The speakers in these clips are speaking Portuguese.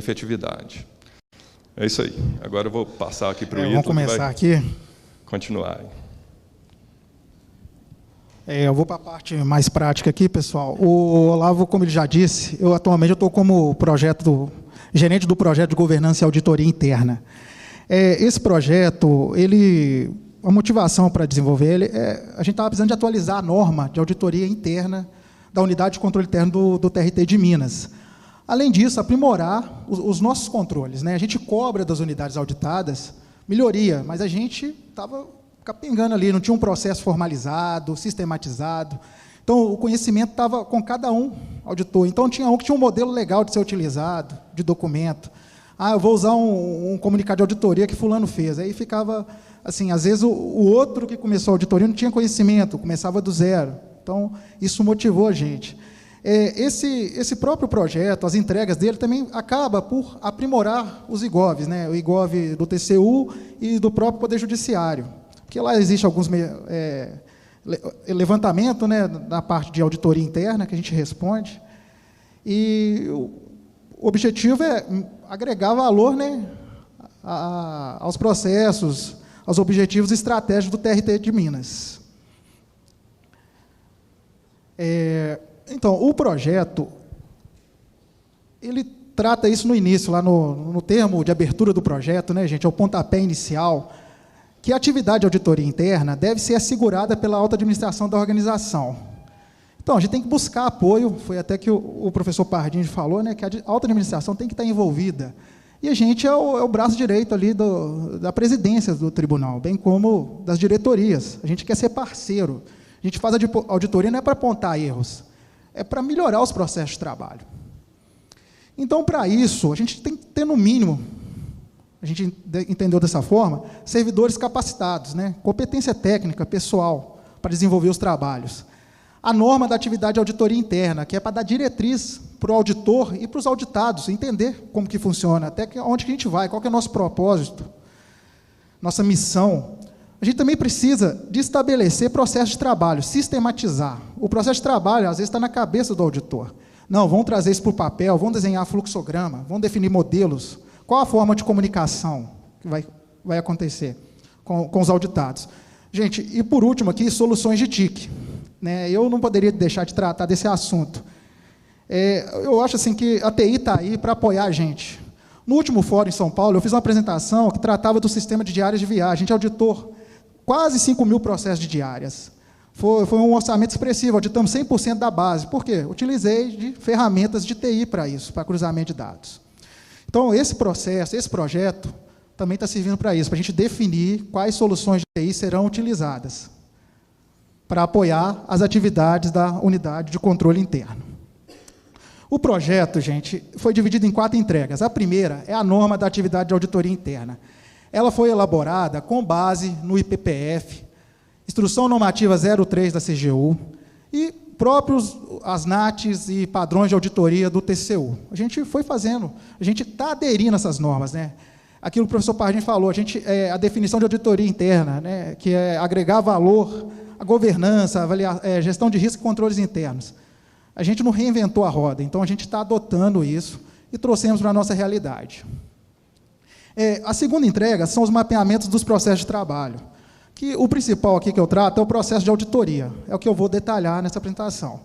efetividade. É isso aí. Agora eu vou passar aqui para o Ítalo. Vamos começar aqui. Continuar. Eu vou para a parte mais prática aqui, pessoal. O Olavo, como ele já disse, atualmente estou como gerente do projeto de governança e auditoria interna. Esse projeto, a motivação para desenvolver ele, a gente estava precisando de atualizar a norma de auditoria interna da unidade de controle interno do TRT de Minas. Além disso, aprimorar os nossos controles, né? A gente cobra das unidades auditadas melhoria, mas a gente estava capengando ali, não tinha um processo formalizado, sistematizado. Então, o conhecimento estava com cada um auditor. Então, tinha um que tinha um modelo legal de ser utilizado, de documento. Eu vou usar um comunicado de auditoria que fulano fez. Aí ficava, assim, às vezes o outro que começou a auditoria não tinha conhecimento, começava do zero. Então, isso motivou a gente. Esse próprio projeto, as entregas dele, também acaba por aprimorar os IGOVs, né? O IGOV do TCU e do próprio Poder Judiciário. Porque lá existe alguns levantamento, né, na parte de auditoria interna, que a gente responde. E o objetivo é agregar valor, né, aos processos, aos objetivos estratégicos do TRT de Minas. Então, o projeto, ele trata isso no início, lá no termo de abertura do projeto, né, gente, é o pontapé inicial, que a atividade de auditoria interna deve ser assegurada pela alta administração da organização. Então, a gente tem que buscar apoio, foi até que o professor Pardini falou, né, que a alta administração tem que estar envolvida. E a gente é o braço direito ali da presidência do tribunal, bem como das diretorias. A gente quer ser parceiro. A gente faz a auditoria não é para apontar erros, é para melhorar os processos de trabalho. Então, para isso, a gente tem que ter, no mínimo, a gente entendeu dessa forma, servidores capacitados, né? Competência técnica, pessoal, para desenvolver os trabalhos. A norma da atividade de auditoria interna, que é para dar diretriz para o auditor e para os auditados, entender como que funciona, até onde que a gente vai, qual que é o nosso propósito, nossa missão. A gente também precisa de estabelecer processo de trabalho, sistematizar. O processo de trabalho, às vezes, está na cabeça do auditor. Não, vamos trazer isso para o papel, vamos desenhar fluxograma, vamos definir modelos. Qual a forma de comunicação que vai acontecer com os auditados? Gente, e por último aqui, soluções de TIC. Né? Eu não poderia deixar de tratar desse assunto. Eu acho assim, que a TI está aí para apoiar a gente. No último fórum em São Paulo, eu fiz uma apresentação que tratava do sistema de diárias de viagem. A gente auditou quase 5.000 processos de diárias. Foi um orçamento expressivo, auditamos 100% da base. Por quê? Utilizei de ferramentas de TI para isso, para cruzamento de dados. Então, esse projeto, também está servindo para isso, para a gente definir quais soluções de TI serão utilizadas para apoiar as atividades da unidade de controle interno. O projeto, gente, foi dividido em 4 entregas. A primeira é a norma da atividade de auditoria interna. Ela foi elaborada com base no IPPF, Instrução Normativa 03 da CGU, e as NATs e padrões de auditoria do TCU. A gente foi fazendo, a gente está aderindo a essas normas, né? Aquilo que o professor Pardini falou, a definição de auditoria interna, né, que é agregar valor à governança, gestão de risco e controles internos. A gente não reinventou a roda, então a gente está adotando isso e trouxemos para a nossa realidade. A segunda entrega são os mapeamentos dos processos de trabalho, que o principal aqui que eu trato é o processo de auditoria, é o que eu vou detalhar nessa apresentação.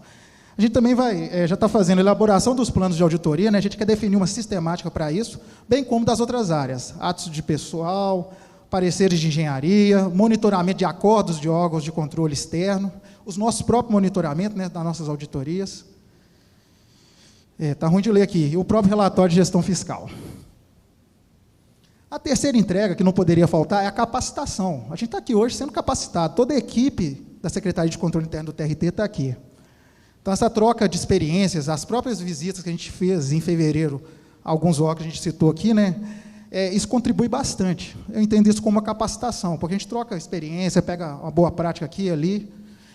A gente também já está fazendo a elaboração dos planos de auditoria, né? A gente quer definir uma sistemática para isso, bem como das outras áreas, atos de pessoal, pareceres de engenharia, monitoramento de acordos de órgãos de controle externo, os nossos próprios monitoramentos, né, das nossas auditorias. Está ruim de ler aqui, e o próprio relatório de gestão fiscal. A terceira entrega, que não poderia faltar, é a capacitação. A gente está aqui hoje sendo capacitado, toda a equipe da Secretaria de Controle Interno do TRT está aqui. Então, essa troca de experiências, as próprias visitas que a gente fez em fevereiro, alguns órgãos que a gente citou aqui, né, isso contribui bastante. Eu entendo isso como uma capacitação, porque a gente troca experiência, pega uma boa prática aqui e ali.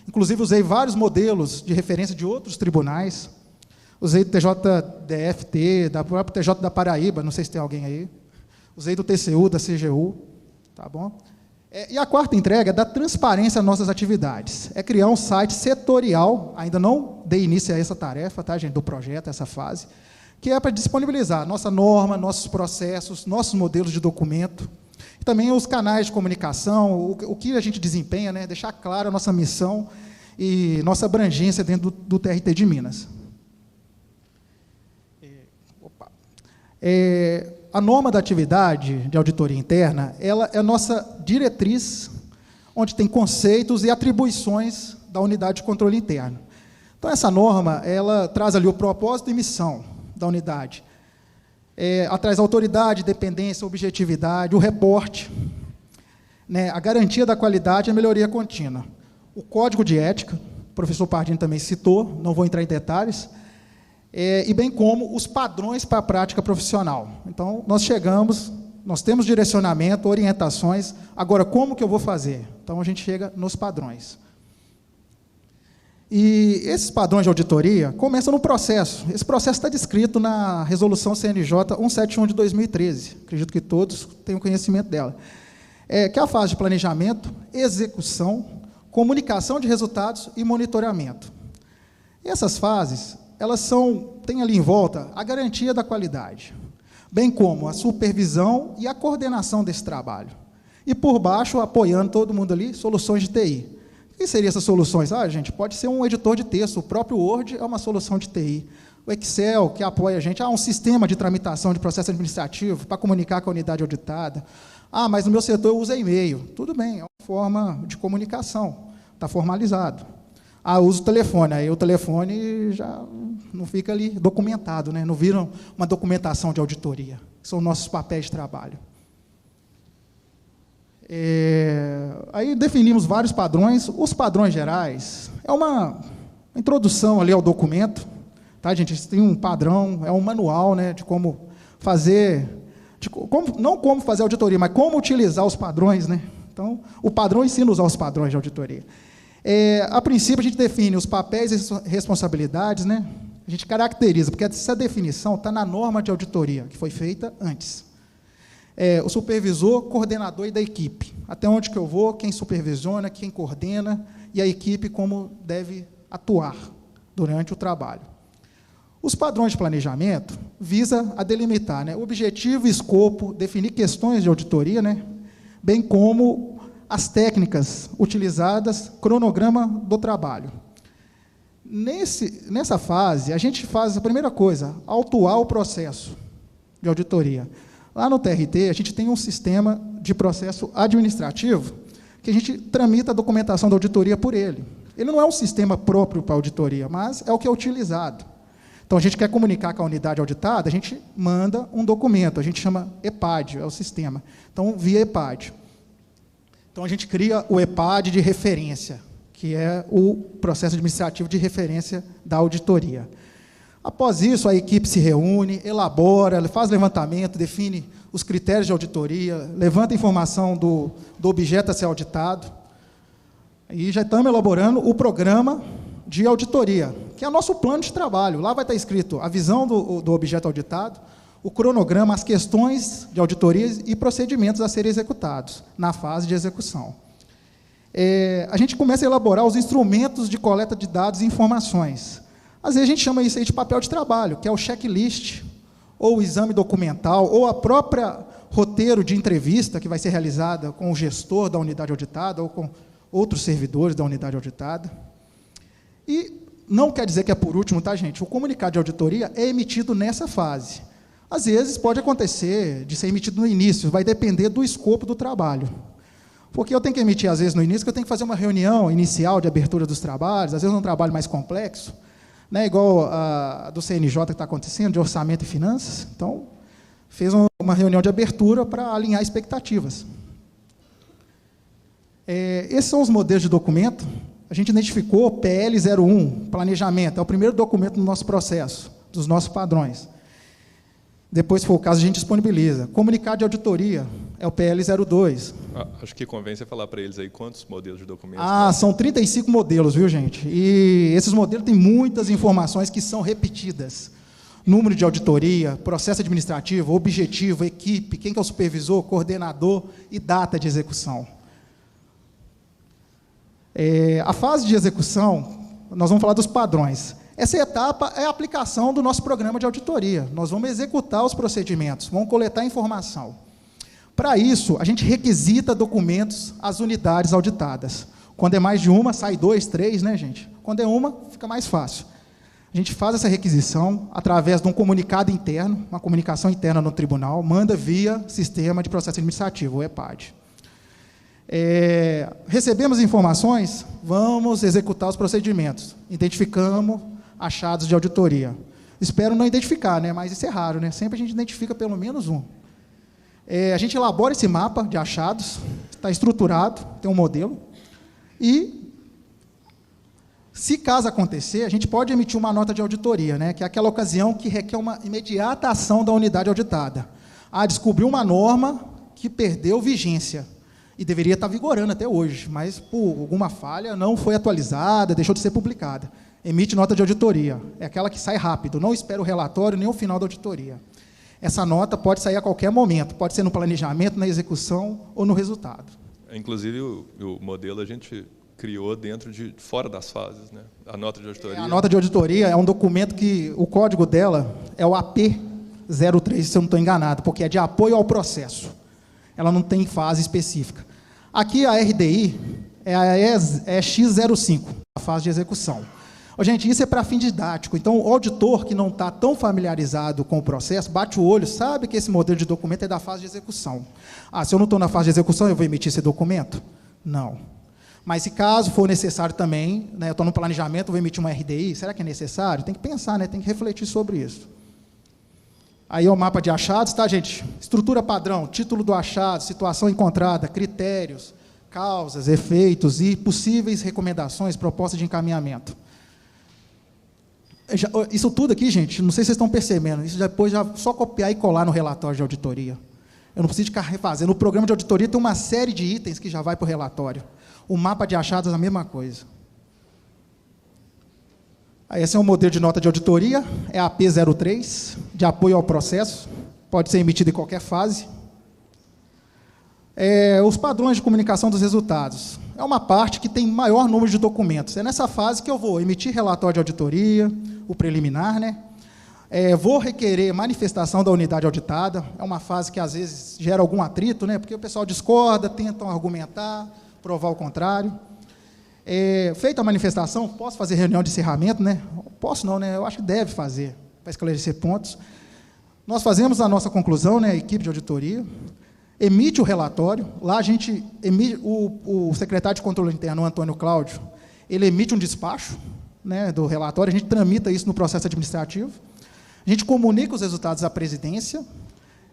Inclusive, usei vários modelos de referência de outros tribunais. Usei do TJDFT, da própria TJ da Paraíba, não sei se tem alguém aí. Usei do TCU, da CGU, tá bom? E a quarta entrega é da transparência às nossas atividades. É criar um site setorial, ainda não dei início a essa tarefa, tá, gente, do projeto, essa fase, que é para disponibilizar nossa norma, nossos processos, nossos modelos de documento, e também os canais de comunicação, o que a gente desempenha, né, deixar clara a nossa missão e nossa abrangência dentro do TRT de Minas. A norma da atividade de auditoria interna, ela é a nossa diretriz, onde tem conceitos e atribuições da unidade de controle interno. Então, essa norma, ela traz ali o propósito e missão da unidade. Ela traz autoridade, dependência, objetividade, o reporte, né, a garantia da qualidade e a melhoria contínua. O código de ética, o professor Pardini também citou, não vou entrar em detalhes, e bem como os padrões para a prática profissional. Então, nós temos direcionamento, orientações, agora, como que eu vou fazer? Então, a gente chega nos padrões. E esses padrões de auditoria começam no processo. Esse processo está descrito na Resolução CNJ 171 de 2013, acredito que todos tenham conhecimento dela, que é a fase de planejamento, execução, comunicação de resultados e monitoramento. E essas fases, elas têm ali em volta a garantia da qualidade, bem como a supervisão e a coordenação desse trabalho. E por baixo, apoiando todo mundo ali, soluções de TI. O que seriam essas soluções? Gente, pode ser um editor de texto, o próprio Word é uma solução de TI. O Excel, que apoia a gente, um sistema de tramitação de processo administrativo para comunicar com a unidade auditada. Mas no meu setor eu uso e-mail. Tudo bem, é uma forma de comunicação, está formalizado. Eu uso o telefone, aí o telefone já não fica ali documentado, né? Não vira uma documentação de auditoria, que são nossos papéis de trabalho. Aí definimos vários padrões. Os padrões gerais é uma introdução ali ao documento, tá, gente? Tem um padrão, é um manual, né, de como fazer, não como fazer auditoria, mas como utilizar os padrões, né? Então, o padrão ensina a usar os padrões de auditoria. A princípio, a gente define os papéis e responsabilidades, né? A gente caracteriza, porque essa definição está na norma de auditoria, que foi feita antes. O supervisor, coordenador e da equipe. Até onde que eu vou, quem supervisiona, quem coordena, e a equipe como deve atuar durante o trabalho. Os padrões de planejamento visa a delimitar, né, objetivo e escopo, definir questões de auditoria, né, bem como as técnicas utilizadas, cronograma do trabalho. Nessa fase, a gente faz a primeira coisa, autuar o processo de auditoria. Lá no TRT, a gente tem um sistema de processo administrativo que a gente tramita a documentação da auditoria por ele. Ele não é um sistema próprio para auditoria, mas é o que é utilizado. Então, a gente quer comunicar com a unidade auditada, a gente manda um documento, a gente chama EPAD, é o sistema. Então, via EPAD. Então, a gente cria o EPAD de referência, que é o processo administrativo de referência da auditoria. Após isso, a equipe se reúne, elabora, faz levantamento, define os critérios de auditoria, levanta a informação do objeto a ser auditado, e já estamos elaborando o programa de auditoria, que é o nosso plano de trabalho. Lá vai estar escrito a visão do objeto auditado, o cronograma, as questões de auditoria e procedimentos a serem executados na fase de execução. A gente começa a elaborar os instrumentos de coleta de dados e informações. Às vezes a gente chama isso aí de papel de trabalho, que é o checklist, ou o exame documental, ou a própria roteiro de entrevista que vai ser realizada com o gestor da unidade auditada, ou com outros servidores da unidade auditada. E não quer dizer que é por último, tá, gente? O comunicado de auditoria é emitido nessa fase. Às vezes pode acontecer de ser emitido no início, vai depender do escopo do trabalho. Porque eu tenho que emitir, às vezes, no início, que eu tenho que fazer uma reunião inicial de abertura dos trabalhos, às vezes um trabalho mais complexo, né, igual a do CNJ que está acontecendo, de orçamento e finanças. Então, fez uma reunião de abertura para alinhar expectativas. Esses são os modelos de documento. A gente identificou PL 01, planejamento, é o primeiro documento do nosso processo, dos nossos padrões. Depois, se for o caso, a gente disponibiliza. Comunicado de auditoria, é o PL 02. Acho que convém você falar para eles aí quantos modelos de documentos. São 35 modelos, viu, gente? E esses modelos têm muitas informações que são repetidas. Número de auditoria, processo administrativo, objetivo, equipe, quem que é o supervisor, coordenador e data de execução. A fase de execução, nós vamos falar dos padrões. Essa etapa é a aplicação do nosso programa de auditoria. Nós vamos executar os procedimentos, vamos coletar informação. Para isso, a gente requisita documentos às unidades auditadas. Quando é mais de uma, sai 2, 3, né, gente? Quando é uma, fica mais fácil. A gente faz essa requisição através de um comunicado interno, uma comunicação interna no tribunal, manda via Sistema de Processo Administrativo, o EPAD. Recebemos informações, vamos executar os procedimentos. Identificamos achados de auditoria. Espero não identificar, né? Mas isso é raro, né? Sempre a gente identifica pelo menos um. A gente elabora esse mapa de achados, está estruturado, tem um modelo, e, se caso acontecer, a gente pode emitir uma nota de auditoria, né? Que é aquela ocasião que requer uma imediata ação da unidade auditada. Descobriu uma norma que perdeu vigência, e deveria estar vigorando até hoje, mas, por alguma falha, não foi atualizada, deixou de ser publicada. Emite nota de auditoria. É aquela que sai rápido, não espera o relatório nem o final da auditoria. Essa nota pode sair a qualquer momento, pode ser no planejamento, na execução ou no resultado. Inclusive, o modelo a gente criou fora das fases, né? A nota de auditoria. A nota de auditoria é um documento que o código dela é o AP03, se eu não estou enganado, porque é de apoio ao processo. Ela não tem fase específica. Aqui a RDI é X05, a fase de execução. Gente, isso é para fim didático. Então, o auditor que não está tão familiarizado com o processo, bate o olho, sabe que esse modelo de documento é da fase de execução. Se eu não estou na fase de execução, eu vou emitir esse documento? Não. Mas, se caso for necessário também, né, eu estou no planejamento, vou emitir uma RDI, será que é necessário? Tem que pensar, né, tem que refletir sobre isso. Aí é o mapa de achados, tá, gente? Estrutura padrão, título do achado, situação encontrada, critérios, causas, efeitos e possíveis recomendações, propostas de encaminhamento. Isso tudo aqui, gente, não sei se vocês estão percebendo, isso depois já só copiar e colar no relatório de auditoria. Eu não preciso ficar refazendo. No programa de auditoria tem uma série de itens que já vai para o relatório. O mapa de achados é a mesma coisa. Esse é um modelo de nota de auditoria, é a AP03, de apoio ao processo, pode ser emitido em qualquer fase. Os padrões de comunicação dos resultados. É uma parte que tem maior número de documentos. É nessa fase que eu vou emitir relatório de auditoria, o preliminar, né? Vou requerer manifestação da unidade auditada. É uma fase que, às vezes, gera algum atrito, né? Porque o pessoal discorda, tentam argumentar, provar o contrário. Feita a manifestação, posso fazer reunião de encerramento, né? Posso não, né? Eu acho que deve fazer, para esclarecer pontos. Nós fazemos a nossa conclusão, né? A equipe de auditoria emite o relatório. Lá a gente emite, o secretário de controle interno, o Antônio Cláudio, ele emite um despacho, né, do relatório, a gente tramita isso no processo administrativo, a gente comunica os resultados à presidência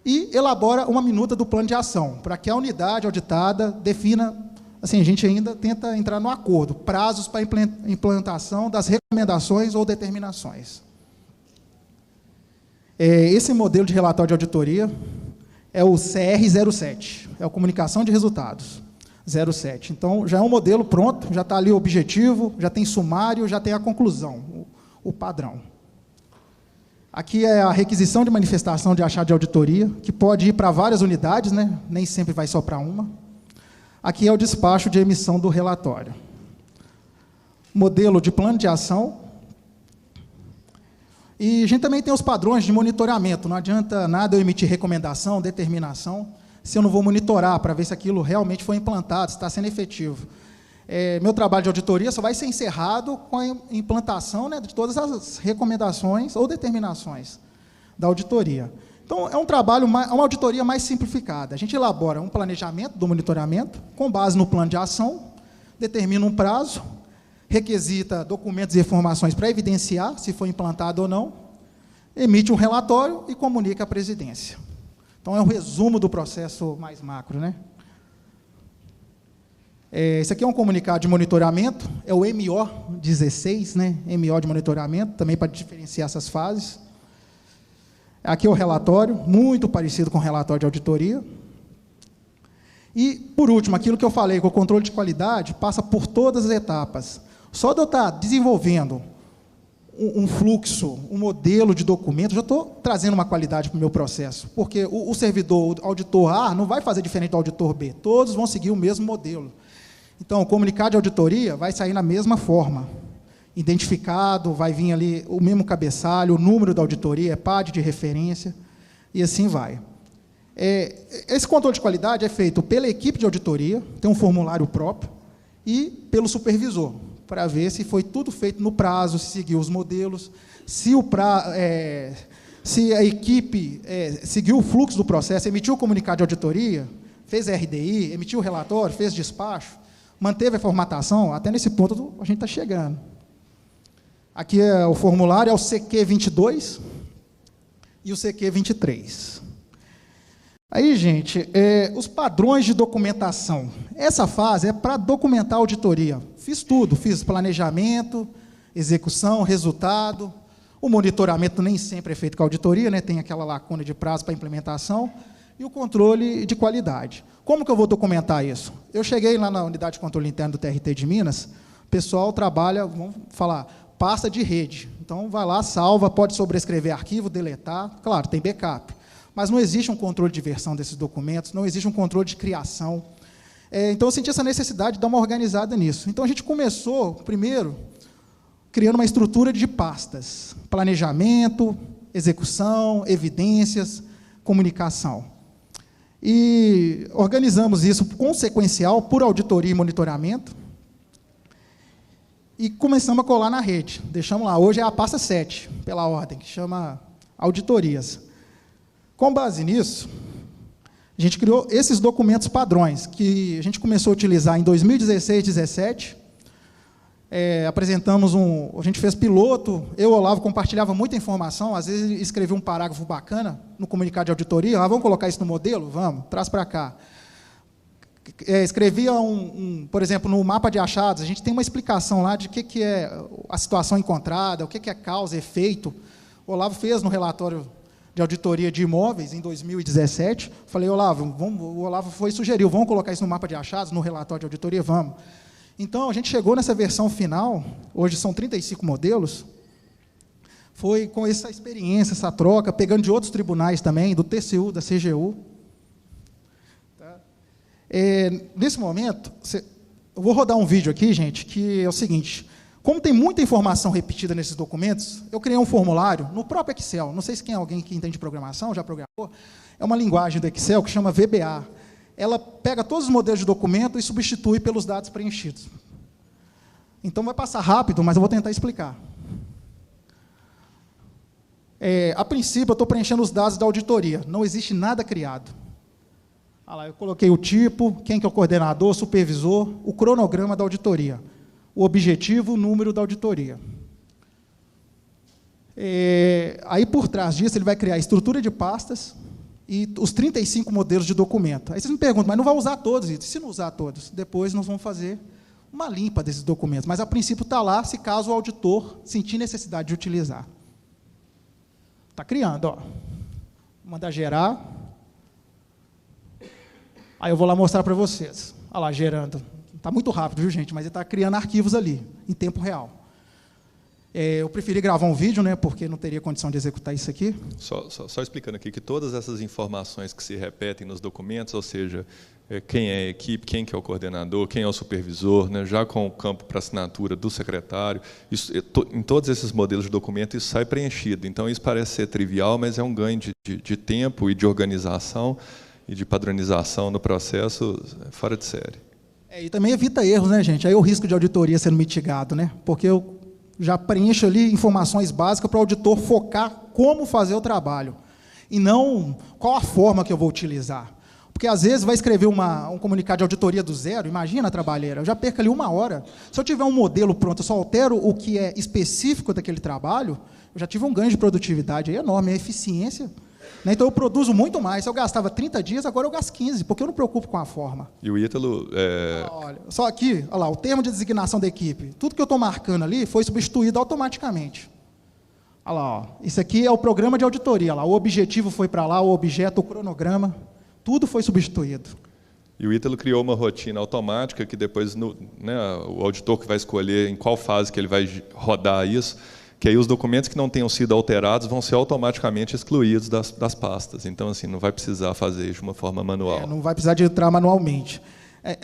e elabora uma minuta do plano de ação, para que a unidade auditada defina, assim, a gente ainda tenta entrar no acordo, prazos para implantação das recomendações ou determinações. Esse modelo de relatório de auditoria é o CR07, é a comunicação de resultados, 07. Então, já é um modelo pronto, já está ali o objetivo, já tem sumário, já tem a conclusão, o padrão. Aqui é a requisição de manifestação de achado de auditoria, que pode ir para várias unidades, né? Nem sempre vai só para uma. Aqui é o despacho de emissão do relatório. Modelo de plano de ação. E a gente também tem os padrões de monitoramento. Não adianta nada eu emitir recomendação, determinação, se eu não vou monitorar para ver se aquilo realmente foi implantado, se está sendo efetivo. Meu trabalho de auditoria só vai ser encerrado com a implantação, né, de todas as recomendações ou determinações da auditoria. Então, é um trabalho, uma auditoria mais simplificada. A gente elabora um planejamento do monitoramento, com base no plano de ação, determina um prazo, requisita documentos e informações para evidenciar se foi implantado ou não, emite um relatório e comunica à presidência. Então, é um resumo do processo mais macro, né? Esse aqui é um comunicado de monitoramento, é o MO16, né? MO de monitoramento, também para diferenciar essas fases. Aqui é o relatório, muito parecido com o relatório de auditoria. E, por último, aquilo que eu falei, que o controle de qualidade passa por todas as etapas. Só de eu estar desenvolvendo um fluxo, um modelo de documento, já estou trazendo uma qualidade para o meu processo, porque o servidor, o auditor A, não vai fazer diferente do auditor B, todos vão seguir o mesmo modelo. Então, o comunicado de auditoria vai sair na mesma forma. identificado, vai vir ali o mesmo cabeçalho, o número da auditoria, PAD de referência, e assim vai. Esse controle de qualidade é feito pela equipe de auditoria, tem um formulário próprio, e pelo supervisor, para ver se foi tudo feito no prazo, se seguiu os modelos, se a equipe seguiu o fluxo do processo, emitiu o comunicado de auditoria, fez RDI, emitiu o relatório, fez despacho, manteve a formatação. Até nesse ponto a gente está chegando. Aqui é o formulário, é o CQ 22 e o CQ 23. Aí, gente, os padrões de documentação. Essa fase é para documentar a auditoria. Fiz tudo, fiz planejamento, execução, resultado. O monitoramento nem sempre é feito com a auditoria, né? Tem aquela lacuna de prazo para implementação. E o controle de qualidade. Como que eu vou documentar isso? Eu cheguei lá na unidade de controle interno do TRT de Minas, o pessoal trabalha, vamos falar, pasta de rede. Então, vai lá, salva, pode sobrescrever arquivo, deletar. Claro, tem backup. Mas não existe um controle de versão desses documentos, não existe um controle de criação. Então, eu senti essa necessidade de dar uma organizada nisso. Então, a gente começou, primeiro, criando uma estrutura de pastas. Planejamento, execução, evidências, comunicação. E organizamos isso com sequencial, por auditoria e monitoramento, e começamos a colar na rede. Deixamos lá, hoje é a pasta 7, pela ordem, que chama auditorias. Com base nisso, a gente criou esses documentos padrões, que a gente começou a utilizar em 2016, 2017, apresentamos a gente fez piloto, eu e o Olavo compartilhava muita informação, às vezes escrevia um parágrafo bacana no comunicado de auditoria, vamos colocar isso no modelo? Vamos, traz para cá. Escrevia, por exemplo, no mapa de achados, a gente tem uma explicação lá de o que é a situação encontrada, o que é causa, efeito. O Olavo fez no relatório de auditoria de imóveis, em 2017, falei, Olavo, o Olavo sugeriu, vamos colocar isso no mapa de achados, no relatório de auditoria? Vamos. Então, a gente chegou nessa versão final, hoje são 35 modelos, foi com essa experiência, essa troca, pegando de outros tribunais também, do TCU, da CGU. Tá? Nesse momento, eu vou rodar um vídeo aqui, gente, que é o seguinte, como tem muita informação repetida nesses documentos, eu criei um formulário no próprio Excel, não sei se tem alguém que entende programação, já programou, é uma linguagem do Excel que chama VBA. Ela pega todos os modelos de documento e substitui pelos dados preenchidos. Então, vai passar rápido, mas eu vou tentar explicar. A princípio, eu estou preenchendo os dados da auditoria. Não existe nada criado. Olha lá, eu coloquei o tipo, quem que é o coordenador, supervisor, o cronograma da auditoria, o objetivo, o número da auditoria. Aí, por trás disso, ele vai criar a estrutura de pastas, e os 35 modelos de documento. Aí vocês me perguntam, mas não vai usar todos? E se não usar todos? Depois nós vamos fazer uma limpa desses documentos. Mas, a princípio, está lá, se caso o auditor sentir necessidade de utilizar. Está criando, ó. Vou mandar gerar. Aí eu vou lá mostrar para vocês. Olha lá, gerando. Está muito rápido, viu, gente? Mas ele está criando arquivos ali, em tempo real. Eu preferi gravar um vídeo, né, porque não teria condição de executar isso aqui. Só explicando aqui que todas essas informações que se repetem nos documentos, ou seja, quem é a equipe, quem que é o coordenador, quem é o supervisor, né, já com o campo para assinatura do secretário, em todos esses modelos de documento isso sai preenchido. Então, isso parece ser trivial, mas é um ganho de tempo e de organização e de padronização no processo fora de série. E também evita erros, né, gente? Aí o risco de auditoria sendo mitigado, né? Porque eu já preencho ali informações básicas para o auditor focar como fazer o trabalho, e não qual a forma que eu vou utilizar. Porque, às vezes, vai escrever um comunicado de auditoria do zero, imagina a trabalheira, eu já perco ali 1 hora. Se eu tiver um modelo pronto, eu só altero o que é específico daquele trabalho, eu já tive um ganho de produtividade aí enorme, a eficiência. Né? Então, eu produzo muito mais. Se eu gastava 30 dias, agora eu gasto 15, porque eu não me preocupo com a forma. E o Ítalo... Olha, só aqui, olha lá, o termo de designação da equipe. Tudo que eu estou marcando ali foi substituído automaticamente. Olha lá, ó, isso aqui é o programa de auditoria. Olha lá, o objetivo foi para lá, o objeto, o cronograma, tudo foi substituído. E o Ítalo criou uma rotina automática que depois o auditor que vai escolher em qual fase que ele vai rodar isso, que aí os documentos que não tenham sido alterados vão ser automaticamente excluídos das pastas. Então, assim, não vai precisar fazer isso de uma forma manual. Não vai precisar de entrar manualmente.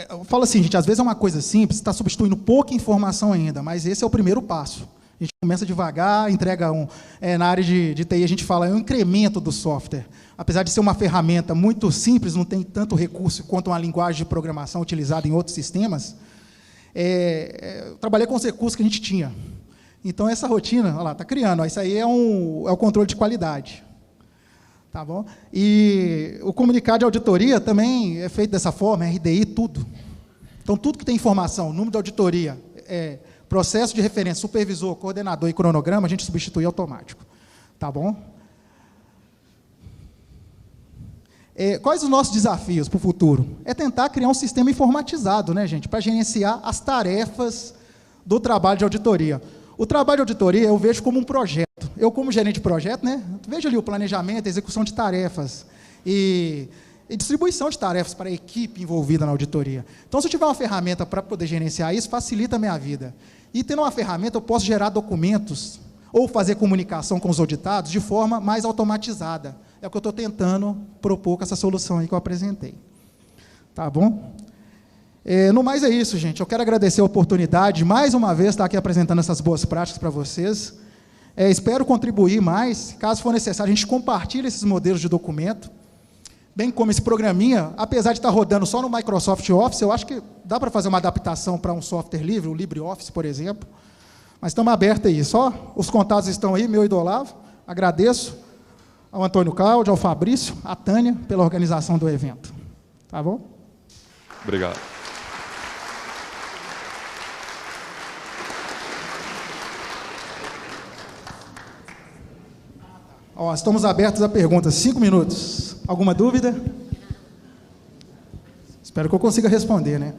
Eu falo assim, gente, às vezes é uma coisa simples, está substituindo pouca informação ainda, mas esse é o primeiro passo. A gente começa devagar, entrega na área de TI a gente fala, é um incremento do software. Apesar de ser uma ferramenta muito simples, não tem tanto recurso quanto uma linguagem de programação utilizada em outros sistemas, eu trabalhei com os recursos que a gente tinha. Então, essa rotina, olha lá, está criando, ó, isso aí é o controle de qualidade. Tá bom? E o comunicado de auditoria também é feito dessa forma, RDI, tudo. Então, tudo que tem informação, número de auditoria, processo de referência, supervisor, coordenador e cronograma, a gente substitui automático. Tá bom? Quais os nossos desafios para o futuro? É tentar criar um sistema informatizado, né, gente, para gerenciar as tarefas do trabalho de auditoria. O trabalho de auditoria eu vejo como um projeto. Eu, como gerente de projeto, né, vejo ali o planejamento, a execução de tarefas e distribuição de tarefas para a equipe envolvida na auditoria. Então, se eu tiver uma ferramenta para poder gerenciar isso, facilita a minha vida. E tendo uma ferramenta, eu posso gerar documentos ou fazer comunicação com os auditados de forma mais automatizada. É o que eu estou tentando propor com essa solução aí que eu apresentei. Tá bom? No mais é isso, gente. Eu quero agradecer a oportunidade de, mais uma vez, estar aqui apresentando essas boas práticas para vocês. Espero contribuir mais. Caso for necessário, a gente compartilha esses modelos de documento, bem como esse programinha, apesar de estar rodando só no Microsoft Office, eu acho que dá para fazer uma adaptação para um software livre, o LibreOffice, por exemplo. Mas estamos abertos aí. Só os contatos estão aí, meu e do Olavo. Agradeço ao Antônio Cláudio, ao Fabrício, à Tânia, pela organização do evento. Tá bom? Obrigado. Estamos abertos a perguntas. 5 minutos. Alguma dúvida? Espero que eu consiga responder, né?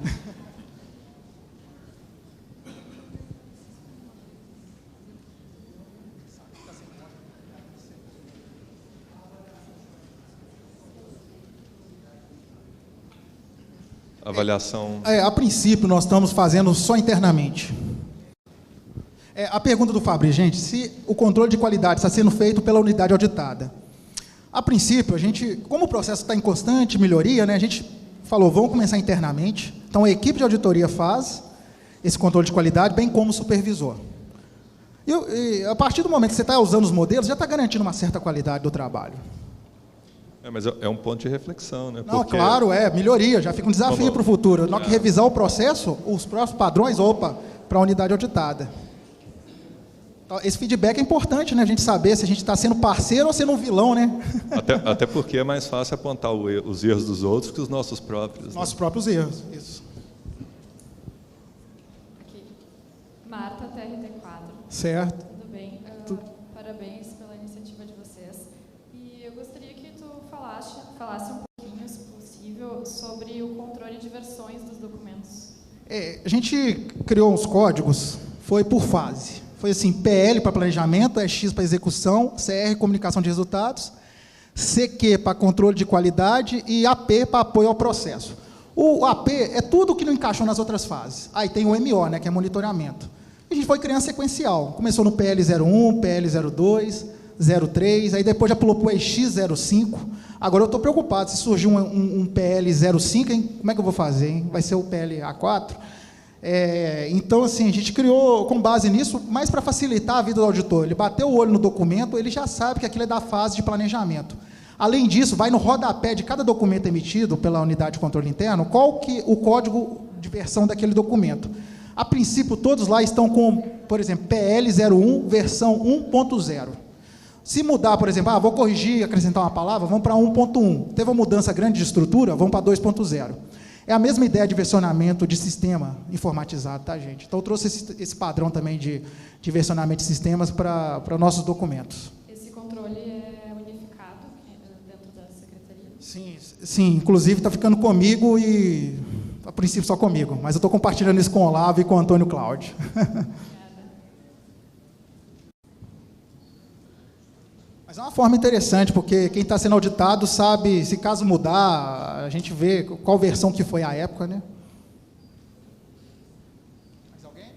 Avaliação. A princípio, nós estamos fazendo só internamente. A pergunta do Fabrício, gente, se o controle de qualidade está sendo feito pela unidade auditada. A princípio, a gente, como o processo está em constante melhoria, né, a gente falou, vamos começar internamente. Então, a equipe de auditoria faz esse controle de qualidade, bem como o supervisor. E a partir do momento que você está usando os modelos, já está garantindo uma certa qualidade do trabalho. Mas é um ponto de reflexão, né? Não, claro, melhoria, já fica um desafio para o futuro. Na hora que revisar o processo, os próximos padrões, para a unidade auditada. Esse feedback é importante, né? A gente saber se a gente está sendo parceiro ou sendo um vilão, né? Até porque é mais fácil apontar os erros dos outros que os nossos próprios. Nossos próprios erros, isso. Aqui. Marta, TRT4. Certo. Tudo bem? Parabéns pela iniciativa de vocês. E eu gostaria que tu falasse um pouquinho, se possível, sobre o controle de versões dos documentos. A gente criou uns códigos, foi por fase. Foi assim, PL para planejamento, X para execução, CR, comunicação de resultados, CQ para controle de qualidade e AP para apoio ao processo. O AP é tudo que não encaixou nas outras fases. Aí tem o MO, né, que é monitoramento. A gente foi criando sequencial. Começou no PL01, PL02, 03, aí depois já pulou para o EX05. Agora eu estou preocupado, se surgir um PL05, hein, como é que eu vou fazer? Hein? Vai ser o PLA4? Então, assim, a gente criou, com base nisso, mais para facilitar a vida do auditor. Ele bateu o olho no documento, ele já sabe que aquilo é da fase de planejamento. Além disso, vai no rodapé de cada documento emitido pela unidade de controle interno, qual que o código de versão daquele documento. A princípio, todos lá estão com, por exemplo, PL01, versão 1.0. Se mudar, por exemplo, vou corrigir, acrescentar uma palavra, vamos para 1.1. Teve uma mudança grande de estrutura, vamos para 2.0. É a mesma ideia de versionamento de sistema informatizado, tá, gente? Então, eu trouxe esse padrão também de versionamento de sistemas para nossos documentos. Esse controle é unificado dentro da secretaria? Sim, inclusive está ficando comigo e, a princípio, só comigo, mas eu estou compartilhando isso com o Olavo e com o Antônio Cláudio. Mas é uma forma interessante, porque quem está sendo auditado sabe, se caso mudar, a gente vê qual versão que foi a época, né? Mais alguém?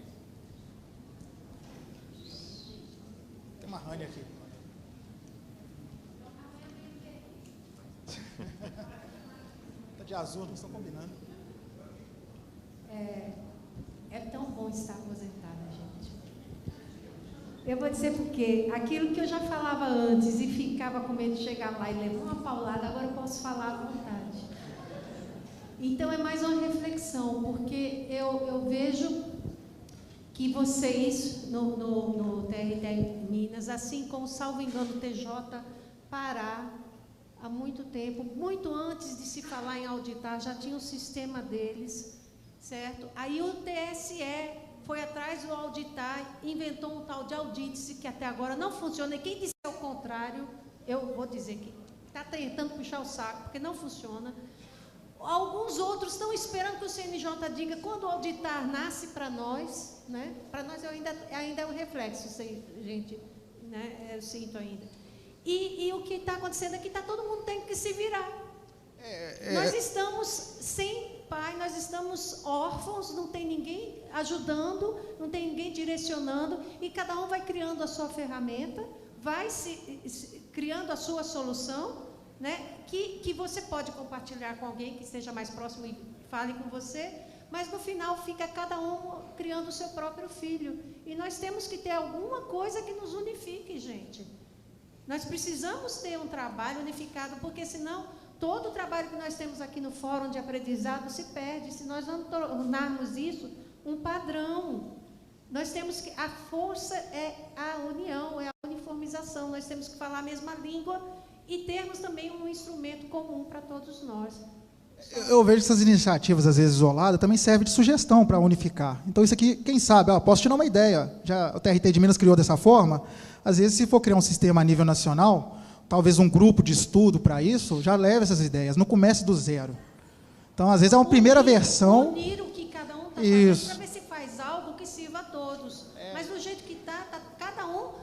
Tem uma Rania aqui. Está de azul, não estão combinando. É tão bom estar aposentada, gente. Eu vou dizer porque aquilo que eu já falava antes e ficava com medo de chegar lá e levar uma paulada, agora eu posso falar à vontade. Então, é mais uma reflexão, porque eu vejo que vocês, no TRT Minas, assim como, salvo engano, o TJ Pará, há muito tempo, muito antes de se falar em auditar, já tinha o sistema deles, certo? Aí o TSE foi atrás do auditar, inventou um tal de audite, que até agora não funciona, e quem disser o contrário, eu vou dizer que está tentando puxar o saco, porque não funciona. Alguns outros estão esperando que o CNJ diga quando o auditar nasce para nós, né? Para nós ainda é um reflexo, gente, né? Eu sinto ainda. E o que está acontecendo é que todo mundo tem que se virar. Nós estamos sem pai, nós estamos órfãos, não tem ninguém ajudando, não tem ninguém direcionando, e cada um vai criando a sua ferramenta, vai criando a sua solução, né, que você pode compartilhar com alguém que esteja mais próximo e fale com você, mas no final fica cada um criando o seu próprio filho. E nós temos que ter alguma coisa que nos unifique, gente. Nós precisamos ter um trabalho unificado, porque senão todo o trabalho que nós temos aqui no Fórum de Aprendizado se perde, se nós não tornarmos isso um padrão. Nós temos que, a força é a união, é a uniformização, nós temos que falar a mesma língua e termos também um instrumento comum para todos nós. Eu vejo essas iniciativas, às vezes isoladas, também servem de sugestão para unificar. Então, isso aqui, quem sabe, posso te dar uma ideia, já o TRT de Minas criou dessa forma, às vezes, se for criar um sistema a nível nacional, talvez um grupo de estudo para isso, já leve essas ideias, não comece do zero. Então, às vezes, é uma primeira versão. Unir o que cada um está fazendo para ver se faz algo que sirva a todos. Mas do jeito que está cada um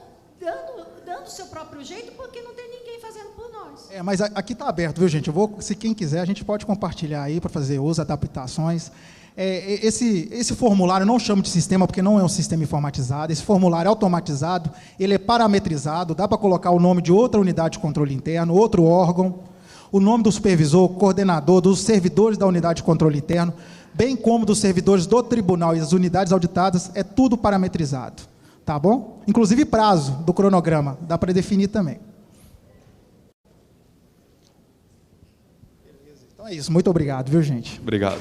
dando o seu próprio jeito, porque não tem ninguém fazendo por nós. Mas aqui está aberto, viu, gente? Se quem quiser, a gente pode compartilhar aí para fazer uso, adaptações. Esse formulário eu não chamo de sistema, porque não é um sistema informatizado. Esse formulário é automatizado, ele é parametrizado, dá para colocar o nome de outra unidade de controle interno, outro órgão, o nome do supervisor, coordenador, dos servidores da unidade de controle interno, bem como dos servidores do tribunal e das unidades auditadas, é tudo parametrizado. Tá bom? Inclusive prazo do cronograma, dá para definir também. Então é isso, muito obrigado, viu, gente? Obrigado.